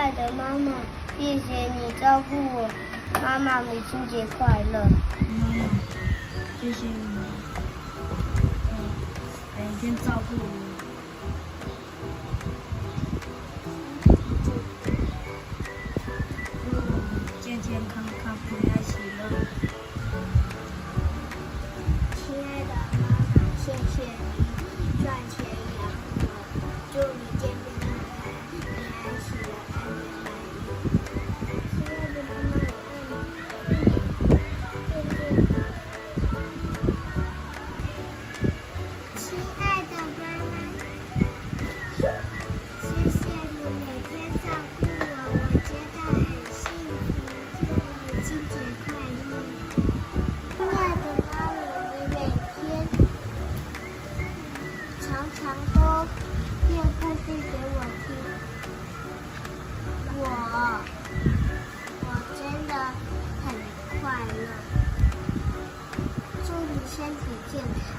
爱的妈妈，谢谢你照顾我。妈妈，母亲节快乐！妈妈，谢谢你，每天照顾我。祝你健健康康，平安喜乐。亲爱的妈妈，谢谢你赚钱养我，祝你健健康康、平安喜乐、安全满意。亲爱的妈妈，我爱你。亲爱的妈妈，谢谢你每天照顾我，我觉得很幸福。母亲节快乐！亲爱的妈妈，你每天常常都念故事给我听，我真的很快乐。祝你身体健康。